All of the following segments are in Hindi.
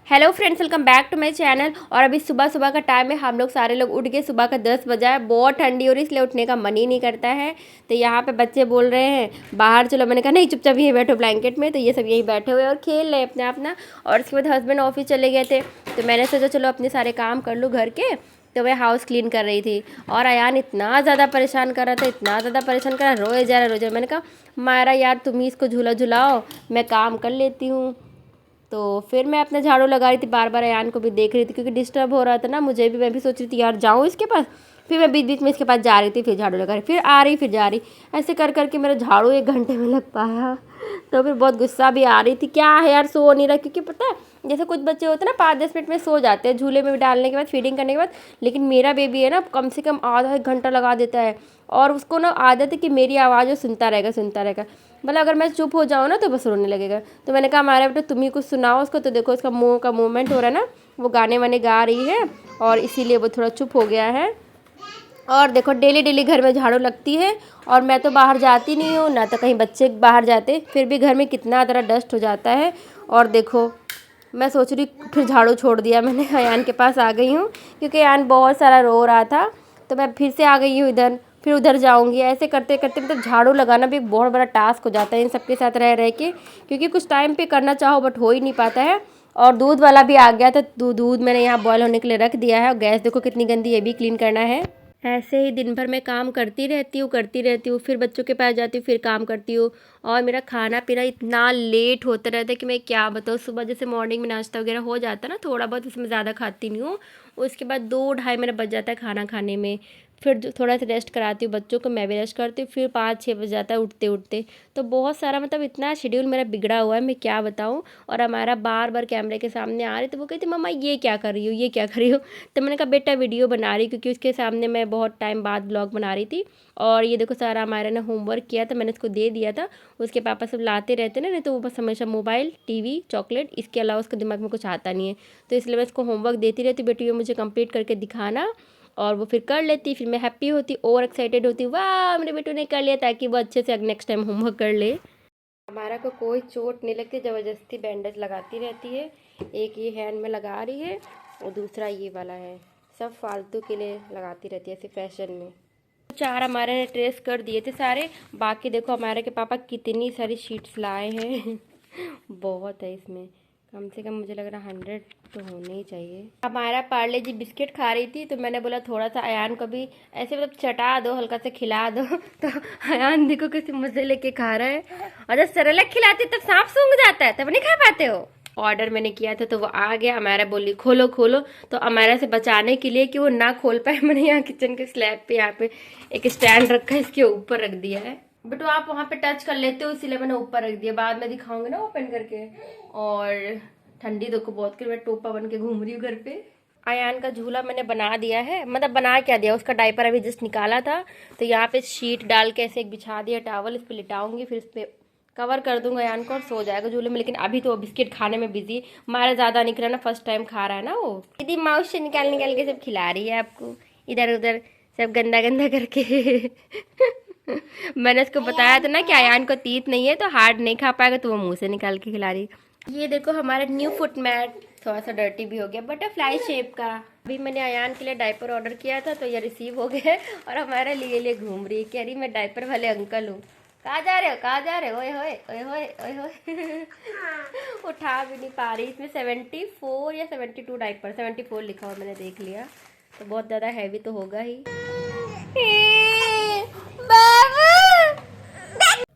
Hello friends, welcome back to my channel. और अभी सुबह सुबह का टाइम है, हम लोग सारे लोग उठ गए। सुबह का 10 बजा है, बहुत ठंडी हो रही इसलिए उठने का मन ही नहीं करता है। तो यहाँ पे बच्चे बोल रहे हैं बाहर चलो, मैंने कहा नहीं चुपचाप यहीं बैठो ब्लैंकेट में। तो ये सब यहीं बैठे हुए और खेल रहे हैं अपना अपना। और उसके बाद हस्बैंड ऑफिस चले गए थे, तो मैंने सोचा चलो अपने सारे काम कर लूँ घर के। तो मैं हाउस क्लीन कर रही थी और अयान इतना ज़्यादा परेशान कर रहा था, इतना ज़्यादा परेशान कर रहा, रोए जा रहा रोए जा रहा। मैंने कहा मायरा यार तुम ही इसको झूला झुलाओ, मैं काम कर लेती हूँ। तो फिर मैं अपना झाड़ू लगा रही थी, बार बार अयान को भी देख रही थी क्योंकि डिस्टर्ब हो रहा था ना मुझे भी। मैं भी सोच रही थी यार जाऊँ इसके पास। फिर मैं बीच बीच में इसके पास जा रही थी, फिर झाड़ू लगा रही, फिर आ रही, फिर जा रही। ऐसे कर करके मेरा झाड़ू 1 घंटे में लग पाया। तो फिर बहुत गुस्सा भी आ रही थी, क्या है यार सो नहीं रहा। क्योंकि पता है जैसे कुछ बच्चे होते हैं ना 5-10 मिनट में सो जाते हैं झूले में डालने के बाद, फीडिंग करने के बाद। लेकिन मेरा बेबी है ना कम से कम आधा 1 घंटा लगा देता है। और उसको ना आदत है कि मेरी आवाज़ वो सुनता रहेगा सुनता रहेगा। मतलब अगर मैं चुप हो जाऊँ ना तो बस रोने लगेगा। तो मैंने कहा हमारा बेटा तुम ही कुछ सुनाओ उसको। तो देखो उसका मुंह का मूवमेंट हो रहा है ना, वो गाने वाने गा रही है और इसीलिए वो थोड़ा चुप हो गया है। और देखो डेली डेली घर में झाड़ू लगती है और मैं तो बाहर जाती नहीं हूँ ना, तो कहीं बच्चे बाहर जाते, फिर भी घर में कितना तरह डस्ट हो जाता है। और देखो मैं सोच रही फिर झाड़ू छोड़ दिया मैंने, अयान के पास आ गई हूँ क्योंकि अयान बहुत सारा रो रहा था। तो मैं फिर से आ गई हूँ इधर, फिर उधर जाऊँगी। ऐसे करते करते मतलब झाड़ू लगाना भी एक बहुत बड़ा टास्क हो जाता है इन सबके साथ रह रह के, क्योंकि कुछ टाइम पे करना चाहो बट हो ही नहीं पाता है। और दूध वाला भी आ गया था, दूध मैंने यहाँ बॉयल होने के लिए रख दिया है। और गैस देखो कितनी गंदी, ये भी क्लीन करना है। ऐसे ही दिन भर मैं काम करती रहती हूँ, फिर बच्चों के पास जाती हूँ, फिर काम करती हूँ। और मेरा खाना पीना इतना लेट होता रहता है कि मैं क्या बताऊँ। सुबह जैसे मॉर्निंग में नाश्ता वगैरह हो जाता है ना थोड़ा बहुत, उसमें ज़्यादा खाती नहीं हूँ। उसके बाद 2-2:30 मेरा बज जाता है खाना खाने में। फिर थोड़ा सा रेस्ट कराती हूँ बच्चों को, मैं भी रेस्ट करती हूँ, फिर 5-6 बज जाता है उठते उठते। तो बहुत सारा मतलब इतना शेड्यूल मेरा बिगड़ा हुआ है, मैं क्या बताऊँ। और हमारा बार बार कैमरे के सामने आ रही तो वो कहती मम्मा ये क्या कर रही हो, ये क्या कर रही हो। तो मैंने कहा बेटा वीडियो बना रही, क्योंकि उसके सामने मैं बहुत टाइम बाद ब्लॉग बना रही थी। और ये देखो सारा हमारे ने होमवर्क किया था, मैंने उसको दे दिया था। उसके पापा सब लाते रहते ना, नहीं तो वो बस हमेशा मोबाइल टीवी चॉकलेट, इसके अलावा उसके दिमाग में कुछ आता नहीं है। तो इसलिए मैं उसको होमवर्क देती रहती, बेटी ये मुझे कंप्लीट करके दिखाना। और वो फिर कर लेती, फिर मैं हैप्पी होती और एक्साइटेड होती, वाह मेरे बेटू ने कर लिया, ताकि वो अच्छे से नेक्स्ट टाइम होमवर्क कर ले। हमारा को कोई चोट नहीं लगती, ज़बरदस्ती बैंडेज लगाती रहती है। एक ये हैंड में लगा रही है और दूसरा ये वाला है, सब फालतू के लिए लगाती रहती है ऐसे फैशन में। 4 हमारे ने ट्रेस कर दिए थे सारे। बाकी देखो हमारे के पापा कितनी सारी शीट्स लाए हैं बहुत है इसमें, कम से कम मुझे लग रहा 100 तो होने ही चाहिए। हमारा पार्ले जी बिस्किट खा रही थी, तो मैंने बोला थोड़ा सा अयान को भी ऐसे मतलब चटा दो, हल्का से खिला दो तो अयान देखो कैसे मजे लेके खा रहा है। और जब सेरेलैक खिलाती तब सांप सूंघ जाता है, तब नहीं खा पाते हो। ऑर्डर मैंने किया था तो वो आ गया, अमारा बोली खोलो खोलो। तो अमारा से बचाने के लिए कि वो ना खोल पाए, मैंने यहाँ किचन के स्लैब पे यहाँ पे एक स्टैंड रखा है, इसके ऊपर रख दिया है। बेटो आप वहाँ पे टच कर लेते हो इसीलिए मैंने ऊपर रख दिया, बाद में दिखाऊंगी ना ओपन करके। और ठंडी देखो बहुत कर मैं टोपा बन के घूम रही हूँ घर पे। अयान का झूला मैंने बना दिया है, मतलब बना क्या दिया, उसका डायपर अभी जस्ट निकाला था। तो यहाँ पे शीट डाल के ऐसे एक बिछा दिया टावल, इस पर लिटाऊंगी, फिर इस पर कवर कर दूंगा अयान को और सो जाएगा झूले में। लेकिन अभी तो वो बिस्किट खाने में बिजी, हमारा ज़्यादा निकला ना, फर्स्ट टाइम खा रहा है ना वो। दीदी माउस से निकाल निकाल के सब खिला रही है आपको, इधर उधर सब गंदा गंदा करके मैंने उसको बताया था ना कि अयान को तीत नहीं है तो हार्ड नहीं खा पाएगा, तो वो मुंह से निकाल के खिला रही। ये देखो हमारा न्यू फुट मैट थोड़ा सा डर्टी भी हो गया, बटरफ्लाई शेप का। अभी मैंने अयान के लिए डायपर ऑर्डर किया था तो ये रिसीव हो गया और हमारे लिए लिए घूम रही है, कह रही मैं डायपर वाले अंकल हूँ। कहाँ जा रहे हो, कहाँ जा रहे हो, ओए होए ओए होए ओए होए उठा भी नहीं पा रही। इसमें 74 या 72 डायपर, 74 लिखा हुआ मैंने देख लिया, तो बहुत ज़्यादा हैवी तो होगा ही।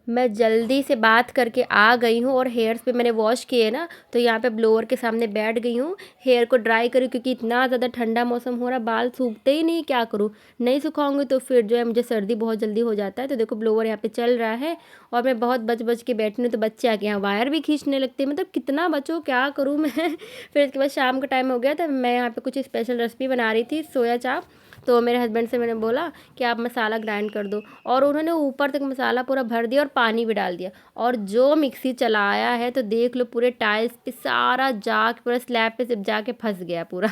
मैं जल्दी से बात करके आ गई हूँ और हेयर्स पे मैंने वॉश किए ना, तो यहाँ पे ब्लोअर के सामने बैठ गई हूँ हेयर को ड्राई करूँ, क्योंकि इतना ज़्यादा ठंडा मौसम हो रहा, बाल सूखते ही नहीं, क्या करूँ। नहीं सुखाऊंगी तो फिर जो है मुझे सर्दी बहुत जल्दी हो जाता है। तो देखो ब्लोअर यहाँ पे चल रहा है और मैं बहुत बच बच के बैठी हूँ, तो बच्चे आके यहाँ वायर भी खींचने लगते हैं, मतलब कितना बचो क्या करूँ मैं फिर उसके बाद शाम का टाइम हो गया था, मैं यहाँ पर कुछ स्पेशल रेसिपी बना रही थी, सोया चाप। तो मेरे हस्बैंड से मैंने बोला कि आप मसाला ग्राइंड कर दो, और उन्होंने ऊपर तक मसाला पूरा भर दिया और पानी भी डाल दिया। और जो मिक्सी चलाया है तो देख लो पूरे टाइल्स पे सारा जाके पूरा स्लैब पे सब जाके फंस गया पूरा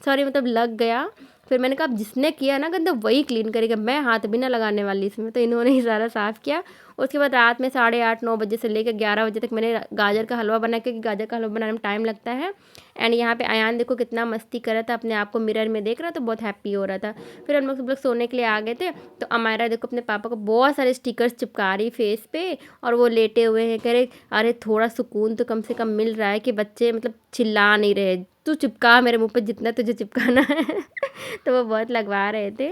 सॉरी मतलब लग गया। फिर मैंने कहा अब जिसने किया ना गंदा वही क्लीन करेगा, मैं हाथ भी ना लगाने वाली इसमें। तो इन्होंने ही सारा साफ़ किया। उसके बाद रात में 8:30-9 बजे से लेकर 11 बजे तक मैंने गाजर का हलवा बनाया, क्योंकि गाजर का हलवा बनाने में टाइम लगता है। एंड यहाँ पे अयान देखो कितना मस्ती कर रहा था, अपने आप को मिरर में देख रहा था, बहुत हैप्पी हो रहा था। फिर हम लोग सब लोग सोने के लिए आ गए थे। तो अमायरा देखो अपने पापा को बहुत सारे स्टिकर्स चिपका रही फेस पे, और वो लेटे हुए हैं। कह रहे अरे थोड़ा सुकून तो कम से कम मिल रहा है कि बच्चे मतलब चिल्ला नहीं रहे, तू चिपका मेरे मुँह पे जितना तुझे चिपकाना है। तो वो बहुत लगवा रहे थे।